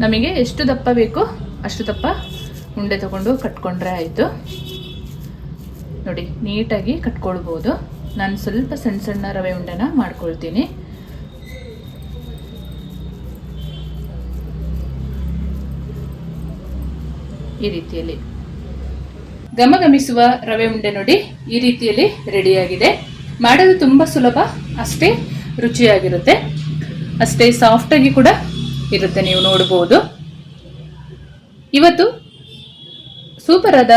ನಮಗೆ ಎಷ್ಟು ದಪ್ಪ ಬೇಕೋ ಅಷ್ಟು ದಪ್ಪ ಉಂಡೆ ತಗೊಂಡು ಕಟ್ಕೊಂಡ್ರೆ ಆಯಿತು. ನೋಡಿ, ನೀಟಾಗಿ ಕಟ್ಕೊಳ್ಬೋದು. ನಾನು ಸ್ವಲ್ಪ ಸಣ್ಣ ಸಣ್ಣ ರವೆ ಉಂಡೆನ ಮಾಡ್ಕೊಳ್ತೀನಿ. ಈ ರೀತಿಯಲ್ಲಿ ಘಮಘಮಿಸುವ ರವೆ ಉಂಡೆ ನೋಡಿ, ಈ ರೀತಿಯಲ್ಲಿ ರೆಡಿಯಾಗಿದೆ. ಮಾಡಲು ತುಂಬ ಸುಲಭ, ಅಷ್ಟೇ ರುಚಿಯಾಗಿರುತ್ತೆ, ಅಷ್ಟೇ ಸಾಫ್ಟಾಗಿ ಕೂಡ ಇರುತ್ತೆ. ನೀವು ನೋಡಬಹುದು. ಇವತ್ತು ಸೂಪರ್ ಆದ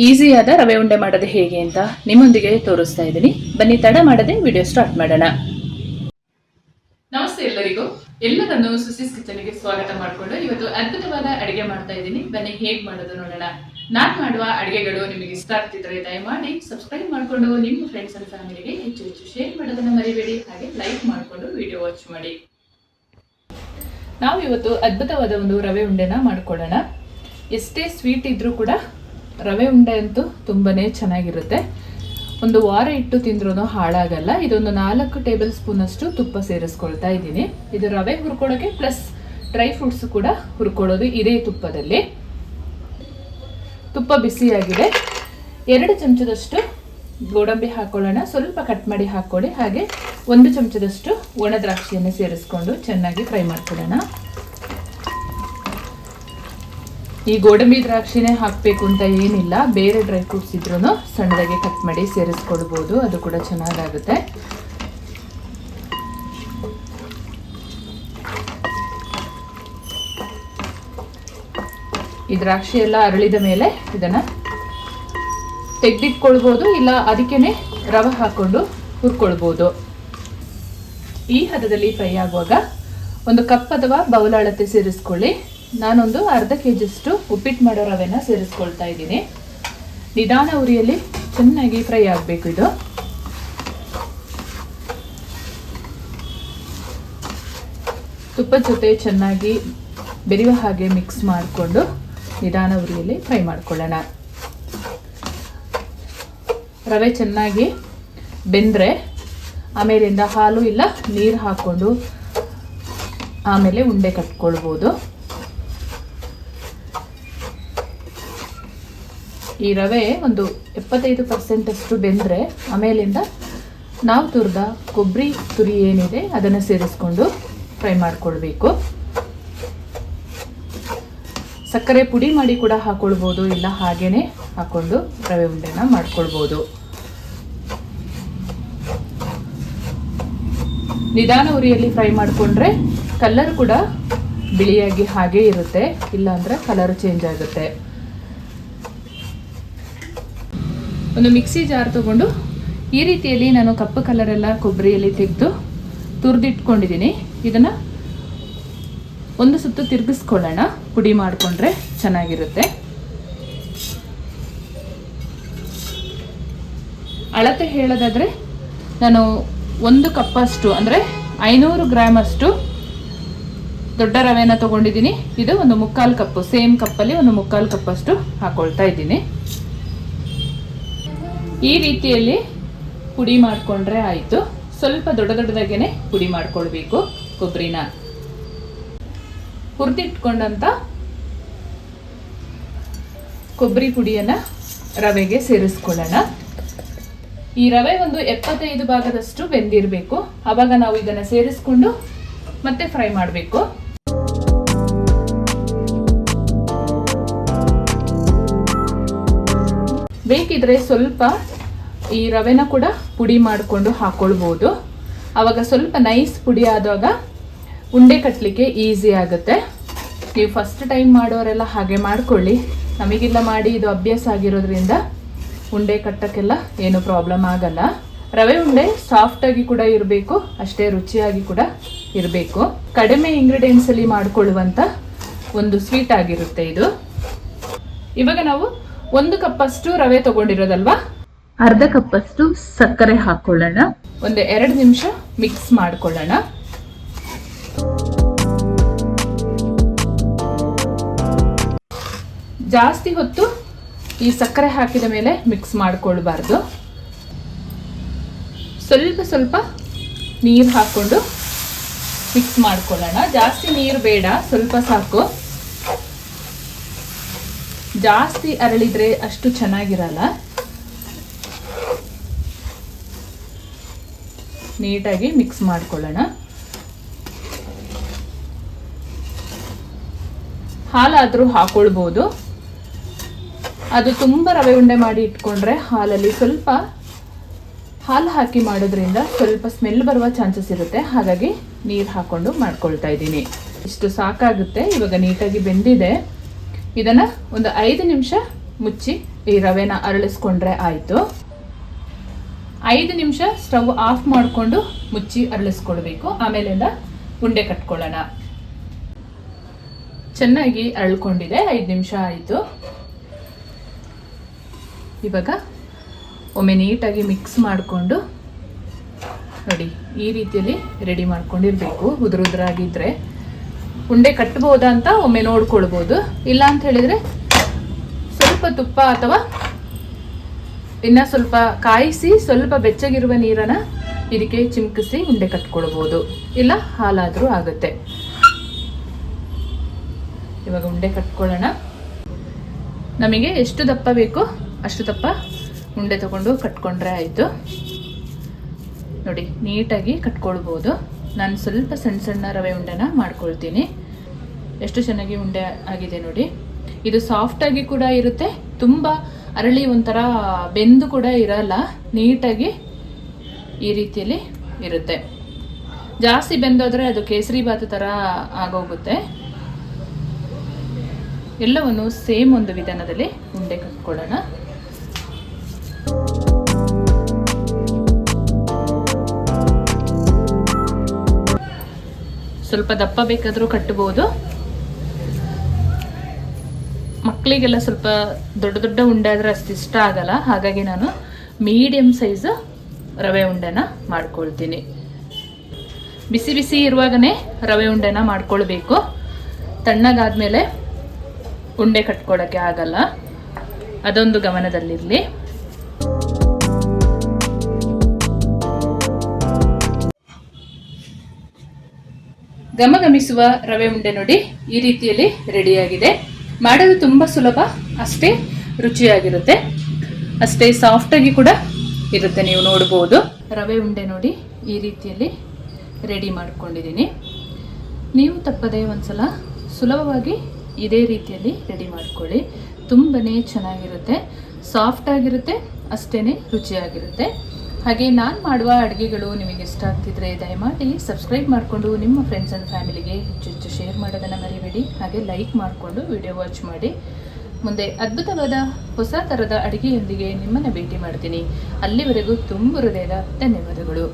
ಈಸಿಯಾದ ರವೆ ಉಂಡೆ ಮಾಡೋದು ಹೇಗೆ ಅಂತ ನಿಮ್ಮೊಂದಿಗೆ ತೋರಿಸ್ತಾ ಇದ್ದೀನಿ. ಬನ್ನಿ, ತಡ ಮಾಡದೆ ವಿಡಿಯೋ ಸ್ಟಾರ್ಟ್ ಮಾಡೋಣ. ನಮಸ್ತೆ ಎಲ್ಲರಿಗೂ, ಎಲ್ಲರನ್ನು ಸುಸಿಸ್ ಕಿಚನ್ಗೆ ಸ್ವಾಗತ ಮಾಡಿಕೊಂಡು ಇವತ್ತು ಅದ್ಭುತವಾದ ಅಡಿಗೆ ಮಾಡ್ತಾ ಇದ್ದೀನಿ. ಬನ್ನಿ ಹೇಗೆ ಮಾಡೋದು ನೋಡೋಣ. ನಾನು ಮಾಡುವ ಅಡಿಗೆಗಳು ನಿಮಗೆ ಇಷ್ಟ ಆಗ್ತಿದ್ರೆ ದಯಮಾಡಿ ಸಬ್ಸ್ಕ್ರೈಬ್ ಮಾಡಿಕೊಂಡು ನಿಮ್ಮ ಫ್ರೆಂಡ್ಸ್ ಅಂಡ್ ಫ್ಯಾಮಿಲಿಗೆ ಹೆಚ್ಚು ಹೆಚ್ಚು ಶೇರ್ ಮಾಡೋದನ್ನ ಮರಿಬೇಡಿ. ಹಾಗೆ ಲೈಕ್ ಮಾಡಿಕೊಂಡು ವಿಡಿಯೋ ವಾಚ್ ಮಾಡಿ. ನಾವು ಇವತ್ತು ಅದ್ಭುತವಾದ ಒಂದು ರವೆ ಉಂಡೆನ ಮಾಡ್ಕೊಳ್ಳೋಣ. ಎಷ್ಟೇ ಸ್ವೀಟ್ ಇದ್ರೂ ಕೂಡ ರವೆ ಉಂಡೆ ಅಂತೂ ತುಂಬಾನೇ ಚೆನ್ನಾಗಿರುತ್ತೆ. ಒಂದು ವಾರ ಇಟ್ಟು ತಿಂದ್ರೂ ಹಾಳಾಗಲ್ಲ. ಇದೊಂದು 4 ಟೇಬಲ್ ಸ್ಪೂನ್ ಅಷ್ಟು ತುಪ್ಪ ಸೇರಿಸ್ಕೊಳ್ತಾ ಇದ್ದೀನಿ. ಇದು ರವೆ ಹುರ್ಕೊಳ್ಳೋಕೆ ಪ್ಲಸ್ ಡ್ರೈ ಫ್ರೂಟ್ಸ್ ಕೂಡ ಹುರ್ಕೊಳ್ಳೋದು ಇದೇ ತುಪ್ಪದಲ್ಲಿ. ತುಪ್ಪ ಬಿಸಿಯಾಗಿದೆ. 2 ಚಮಚದಷ್ಟು ಗೋಡಂಬಿ ಹಾಕೊಳ್ಳೋಣ. ಸ್ವಲ್ಪ ಕಟ್ ಮಾಡಿ ಹಾಕೊಳ್ಳಿ. ಹಾಗೆ 1 ಚಮಚದಷ್ಟು ಒಣ ದ್ರಾಕ್ಷಿಯನ್ನು ಸೇರಿಸ್ಕೊಂಡು ಚೆನ್ನಾಗಿ ಫ್ರೈ ಮಾಡ್ಕೊಳ್ಳೋಣ. ಈ ಗೋಡಂಬಿ ದ್ರಾಕ್ಷಿನೇ ಹಾಕಬೇಕು ಅಂತ ಏನಿಲ್ಲ, ಬೇರೆ ಡ್ರೈ ಫ್ರೂಟ್ಸ್ ಇದ್ರೂ ಸಣ್ಣದಾಗಿ ಕಟ್ ಮಾಡಿ ಸೇರಿಸ್ಕೊಳ್ಬೋದು, ಅದು ಕೂಡ ಚೆನ್ನಾಗಾಗುತ್ತೆ. ಈ ದ್ರಾಕ್ಷಿ ಎಲ್ಲ ಅರಳಿದ ಮೇಲೆ ಇದನ್ನ ತೆಗೆದಿಟ್ಕೊಳ್ಬೋದು, ಇಲ್ಲ ಅದಕ್ಕೇನೆ ರವೆ ಹಾಕೊಂಡು ಹುರ್ಕೊಳ್ಬೋದು. ಈ ಹದದಲ್ಲಿ ಫ್ರೈ ಆಗುವಾಗ 1 ಕಪ್ ಅಥವಾ ಬೌಲ್ ಅಳತೆ ಸೇರಿಸ್ಕೊಳ್ಳಿ. ನಾನೊಂದು ಅರ್ಧ ಕೆಜಿಯಷ್ಟು ಉಪ್ಪಿಟ್ಟು ಮಾಡೋ ರವೆನ ಸೇರಿಸ್ಕೊಳ್ತಾ ಇದ್ದೀನಿ. ನಿಧಾನ ಉರಿಯಲ್ಲಿ ಚೆನ್ನಾಗಿ ಫ್ರೈ ಆಗಬೇಕು. ಇದು ತುಪ್ಪದ ಜೊತೆ ಚೆನ್ನಾಗಿ ಬೆರೆಯುವ ಹಾಗೆ ಮಿಕ್ಸ್ ಮಾಡಿಕೊಂಡು ನಿಧಾನ ಉರಿಯಲ್ಲಿ ಫ್ರೈ ಮಾಡ್ಕೊಳ್ಳೋಣ. ರವೆ ಚೆನ್ನಾಗಿ ಬೆಂದರೆ ಆಮೇಲಿಂದ ಹಾಲು ಇಲ್ಲ ನೀರು ಹಾಕ್ಕೊಂಡು ಆಮೇಲೆ ಉಂಡೆ ಕಟ್ಕೊಳ್ಬೋದು. ಈ ರವೆ ಒಂದು 75% ಅಷ್ಟು ಬೆಂದರೆ ಆಮೇಲಿಂದ ನಾವು ತುರಿದ ಕೊಬ್ಬರಿ ತುರಿ ಏನಿದೆ ಅದನ್ನು ಸೇರಿಸ್ಕೊಂಡು ಫ್ರೈ ಮಾಡ್ಕೊಳ್ಬೇಕು. ಸಕ್ಕರೆ ಪುಡಿ ಮಾಡಿ ಕೂಡ ಹಾಕೊಳ್ಬೋದು, ಇಲ್ಲ ಹಾಗೇನೆ ಹಾಕೊಂಡು ರವೆ ಉಂಡೆನ ಮಾಡ್ಕೊಳ್ಬೋದು. ನಿಧಾನ ಉರಿಯಲ್ಲಿ ಫ್ರೈ ಮಾಡಿಕೊಂಡ್ರೆ ಕಲರ್ ಕೂಡ ಬಿಳಿಯಾಗಿ ಹಾಗೇ ಇರುತ್ತೆ, ಇಲ್ಲಾಂದ್ರೆ ಕಲರ್ ಚೇಂಜ್ ಆಗುತ್ತೆ. ಒಂದು ಮಿಕ್ಸಿ ಜಾರ್ ತಗೊಂಡು ಈ ರೀತಿಯಲ್ಲಿ ನಾನು ಕಪ್ಪು ಕಲರ್ ಎಲ್ಲ ಕೊಬ್ಬರಿಯಲ್ಲಿ ತೆಗೆದು ತುರಿದಿಟ್ಕೊಂಡಿದ್ದೀನಿ. ಇದನ್ನ ಒಂದು ಸುತ್ತು ತಿರುಗಿಸ್ಕೊಳ್ಳೋಣ. ಪುಡಿ ಮಾಡಿಕೊಂಡ್ರೆ ಚೆನ್ನಾಗಿರುತ್ತೆ. ಅಳತೆ ಹೇಳೋದಾದ್ರೆ ನಾನು 1 ಕಪ್ ಅಷ್ಟು ಅಂದರೆ 500 ಗ್ರಾಮ್ ಅಷ್ಟು ದೊಡ್ಡ ರವೆನ ತಗೊಂಡಿದ್ದೀನಿ. ಇದು ಒಂದು 3/4 ಕಪ್, ಸೇಮ್ ಕಪ್ಪಲ್ಲಿ ಒಂದು 3/4 ಕಪ್ ಅಷ್ಟು ಹಾಕೊಳ್ತಾ ಇದ್ದೀನಿ. ಈ ರೀತಿಯಲ್ಲಿ ಪುಡಿ ಮಾಡಿಕೊಂಡ್ರೆ ಆಯಿತು. ಸ್ವಲ್ಪ ದೊಡ್ಡದಾಗೇನೆ ಪುಡಿ ಮಾಡ್ಕೊಳ್ಬೇಕು. ಕೊಬ್ಬರಿನ ಹುರಿದಿಟ್ಕೊಂಡಂತ ಕೊಬ್ಬರಿ ಪುಡಿಯನ್ನು ರವೆಗೆ ಸೇರಿಸ್ಕೊಳ್ಳೋಣ. ಈ ರವೆ ಒಂದು 75 ಭಾಗದಷ್ಟು ಬೆಂದಿರಬೇಕು. ಆವಾಗ ನಾವು ಇದನ್ನು ಸೇರಿಸ್ಕೊಂಡು ಮತ್ತೆ ಫ್ರೈ ಮಾಡಬೇಕು. ಬೇಕಿದ್ರೆ ಸ್ವಲ್ಪ ಈ ರವೆನ ಕೂಡ ಪುಡಿ ಮಾಡಿಕೊಂಡು ಹಾಕೊಳ್ಬೋದು. ಆವಾಗ ಸ್ವಲ್ಪ ನೈಸ್ ಪುಡಿ ಆದಾಗ ಉಂಡೆ ಕಟ್ಟಲಿಕ್ಕೆ ಈಸಿ ಆಗುತ್ತೆ. ನೀವು ಫಸ್ಟ್ ಟೈಮ್ ಮಾಡೋರೆಲ್ಲ ಹಾಗೆ ಮಾಡ್ಕೊಳ್ಳಿ. ನಮಗೆಲ್ಲ ಮಾಡಿ ಇದು ಅಭ್ಯಾಸ ಆಗಿರೋದ್ರಿಂದ ಉಂಡೆ ಕಟ್ಟಕ್ಕೆಲ್ಲ ಏನು ಪ್ರಾಬ್ಲಮ್ ಆಗಲ್ಲ. ರವೆ ಉಂಡೆ ಸಾಫ್ಟಾಗಿ ಕೂಡ ಇರಬೇಕು, ಅಷ್ಟೇ ರುಚಿಯಾಗಿ ಕೂಡ ಇರಬೇಕು. ಕಡಿಮೆ ಇಂಗ್ರೀಡಿಯೆಂಟ್ಸ್ ಅಲ್ಲಿ ಮಾಡಿಕೊಳ್ಳುವಂಥ ಒಂದು ಸ್ವೀಟ್ ಆಗಿರುತ್ತೆ ಇದು. ಇವಾಗ ನಾವು 1 ಕಪ್ ಅಷ್ಟು ರವೆ ತಗೊಂಡಿರೋದಲ್ವಾ, ಅರ್ಧ ಕಪ್ ಅಷ್ಟು ಸಕ್ಕರೆ ಹಾಕೊಳ್ಳೋಣ. ಒಂದು 2 ನಿಮಿಷ ಮಿಕ್ಸ್ ಮಾಡ್ಕೊಳ್ಳೋಣ. ಜಾಸ್ತಿ ಹೊತ್ತು ಈ ಸಕ್ಕರೆ ಹಾಕಿದ ಮೇಲೆ ಮಿಕ್ಸ್ ಮಾಡ್ಕೊಳ್ಬಾರ್ದು. ಸ್ವಲ್ಪ ಸ್ವಲ್ಪ ನೀರು ಹಾಕ್ಕೊಂಡು ಮಿಕ್ಸ್ ಮಾಡ್ಕೊಳ್ಳೋಣ. ಜಾಸ್ತಿ ನೀರು ಬೇಡ, ಸ್ವಲ್ಪ ಸಾಕು. ಜಾಸ್ತಿ ಅರಳಿದ್ರೆ ಅಷ್ಟು ಚೆನ್ನಾಗಿರಲ್ಲ. ನೀಟಾಗಿ ಮಿಕ್ಸ್ ಮಾಡ್ಕೊಳ್ಳೋಣ. ಹಾಲಾದರೂ ಹಾಕೊಳ್ಬೋದು. ಅದು ತುಂಬ ರವೆ ಉಂಡೆ ಮಾಡಿ ಇಟ್ಕೊಂಡ್ರೆ ಹಾಲಲ್ಲಿ ಸ್ವಲ್ಪ ಹಾಲು ಹಾಕಿ ಮಾಡೋದ್ರಿಂದ ಸ್ವಲ್ಪ ಸ್ಮೆಲ್ ಬರುವ ಚಾನ್ಸಸ್ ಇರುತ್ತೆ. ಹಾಗಾಗಿ ನೀರು ಹಾಕೊಂಡು ಮಾಡ್ಕೊಳ್ತಾ ಇದ್ದೀನಿ. ಇಷ್ಟು ಸಾಕಾಗುತ್ತೆ. ಇವಾಗ ನೀಟಾಗಿ ಬೆಂದಿದೆ. ಇದನ್ನು ಒಂದು 5 ನಿಮಿಷ ಮುಚ್ಚಿ ಈ ರವೆನ ಅರಳಿಸ್ಕೊಂಡ್ರೆ ಆಯಿತು. 5 ನಿಮಿಷ ಸ್ಟವ್ ಆಫ್ ಮಾಡಿಕೊಂಡು ಮುಚ್ಚಿ ಅರಳಿಸ್ಕೊಳ್ಬೇಕು. ಆಮೇಲಿಂದ ಉಂಡೆ ಕಟ್ಕೊಳ್ಳೋಣ. ಚೆನ್ನಾಗಿ ಅರಳ್ಕೊಂಡಿದೆ. 5 ನಿಮಿಷ ಆಯಿತು. ಇವಾಗ ಒಮ್ಮೆ ನೀಟಾಗಿ ಮಿಕ್ಸ್ ಮಾಡಿಕೊಂಡು ನೋಡಿ, ಈ ರೀತಿಯಲ್ಲಿ ರೆಡಿ ಮಾಡ್ಕೊಂಡಿರಬೇಕು. ಉದುರಾಗಿದ್ದರೆ ಉಂಡೆ ಕಟ್ಬೋದಾ ಅಂತ ಒಮ್ಮೆ ನೋಡ್ಕೊಳ್ಬೋದು. ಇಲ್ಲ ಅಂತ ಹೇಳಿದರೆ ಸ್ವಲ್ಪ ತುಪ್ಪ ಅಥವಾ ಇನ್ನು ಸ್ವಲ್ಪ ಕಾಯಿಸಿ ಸ್ವಲ್ಪ ಬೆಚ್ಚಗಿರುವ ನೀರನ್ನು ಇದಕ್ಕೆ ಚಿಮ್ಕಿಸಿ ಉಂಡೆ ಕಟ್ಕೊಳ್ಬೋದು. ಇಲ್ಲ ಹಾಲಾದರೂ ಆಗುತ್ತೆ. ಇವಾಗ ಉಂಡೆ ಕಟ್ಕೊಳ್ಳೋಣ. ನಮಗೆ ಎಷ್ಟು ದಪ್ಪ ಬೇಕೋ ಅಷ್ಟು ದಪ್ಪ ಉಂಡೆ ತಗೊಂಡು ಕಟ್ಕೊಂಡ್ರೆ ಆಯಿತು. ನೋಡಿ, ನೀಟಾಗಿ ಕಟ್ಕೊಳ್ಬೋದು. ನಾನು ಸ್ವಲ್ಪ ಸಣ್ಣ ಸಣ್ಣ ರವೆ ಉಂಡೆನ ಮಾಡ್ಕೊಳ್ತೀನಿ. ಎಷ್ಟು ಚೆನ್ನಾಗಿ ಉಂಡೆ ಆಗಿದೆ ನೋಡಿ. ಇದು ಸಾಫ್ಟಾಗಿ ಕೂಡ ಇರುತ್ತೆ, ತುಂಬ ಅರಳಿ ಒಂಥರ ಬೆಂದು ಕೂಡ ಇರಲ್ಲ. ನೀಟಾಗಿ ಈ ರೀತಿಯಲ್ಲಿ ಇರುತ್ತೆ. ಜಾಸ್ತಿ ಬೆಂದೋದ್ರೆ ಅದು ಕೇಸರಿ ಬಾತ್ ಥರ ಆಗೋಗುತ್ತೆ. ಎಲ್ಲವನ್ನು ಸೇಮ್ ಒಂದು ವಿಧಾನದಲ್ಲಿ ಉಂಡೆ ಕಟ್ಕೊಳ್ಳೋಣ. ಸ್ವಲ್ಪ ದಪ್ಪ ಬೇಕಾದರೂ ಕಟ್ಟಬಹುದು. ಮಕ್ಕಳಿಗೆಲ್ಲ ಸ್ವಲ್ಪ ದೊಡ್ಡ ದೊಡ್ಡ ಉಂಡೆ ಆದರೆ ಅಷ್ಟು ಇಷ್ಟ ಆಗಲ್ಲ. ಹಾಗಾಗಿ ನಾನು ಮೀಡಿಯಮ್ ಸೈಜ್ ರವೆ ಉಂಡೆನ ಮಾಡ್ಕೊಳ್ತೀನಿ. ಬಿಸಿ ಬಿಸಿ ಇರುವಾಗನೇ ರವೆ ಉಂಡೆನ ಮಾಡ್ಕೊಳ್ಬೇಕು. ತಣ್ಣಗಾದ್ಮೇಲೆ ಉಂಡೆ ಕಟ್ಕೊಳ್ಳೋಕ್ಕೆ ಆಗಲ್ಲ. ಅದೊಂದು ಗಮನದಲ್ಲಿರಲಿ. ಘಮಘಮಿಸುವ ರವೆ ಉಂಡೆ ನೋಡಿ, ಈ ರೀತಿಯಲ್ಲಿ ರೆಡಿಯಾಗಿದೆ. ಮಾಡೋದು ತುಂಬ ಸುಲಭ, ಅಷ್ಟೇ ರುಚಿಯಾಗಿರುತ್ತೆ, ಅಷ್ಟೇ ಸಾಫ್ಟಾಗಿ ಕೂಡ ಇರುತ್ತೆ. ನೀವು ನೋಡ್ಬೋದು. ರವೆ ಉಂಡೆ ನೋಡಿ ಈ ರೀತಿಯಲ್ಲಿ ರೆಡಿ ಮಾಡ್ಕೊಂಡಿದ್ದೀನಿ. ನೀವು ತಪ್ಪದೇ ಒಂದ್ಸಲ ಸುಲಭವಾಗಿ ಇದೇ ರೀತಿಯಲ್ಲಿ ರೆಡಿ ಮಾಡ್ಕೊಳ್ಳಿ. ತುಂಬನೇ ಚೆನ್ನಾಗಿರುತ್ತೆ, ಸಾಫ್ಟಾಗಿರುತ್ತೆ, ಅಷ್ಟೇ ರುಚಿಯಾಗಿರುತ್ತೆ. ಹಾಗೆ ನಾನು ಮಾಡುವ ಅಡುಗೆಗಳು ನಿಮಗೆ ಇಷ್ಟ ಆಗ್ತಿದ್ರೆ ದಯಮಾಡಿ ಸಬ್ಸ್ಕ್ರೈಬ್ ಮಾಡಿಕೊಂಡು ನಿಮ್ಮ ಫ್ರೆಂಡ್ಸ್ ಆ್ಯಂಡ್ ಫ್ಯಾಮಿಲಿಗೆ ಹೆಚ್ಚು ಶೇರ್ ಮಾಡೋದನ್ನು ಮರಿಬೇಡಿ. ಹಾಗೆ ಲೈಕ್ ಮಾಡಿಕೊಂಡು ವಿಡಿಯೋ ವಾಚ್ ಮಾಡಿ. ಮುಂದೆ ಅದ್ಭುತವಾದ ಹೊಸ ಥರದ ಅಡುಗೆಯೊಂದಿಗೆ ನಿಮ್ಮನ್ನು ಭೇಟಿ ಮಾಡ್ತೀನಿ. ಅಲ್ಲಿವರೆಗೂ ತುಂಬ ಹೃದಯದ ಧನ್ಯವಾದಗಳು.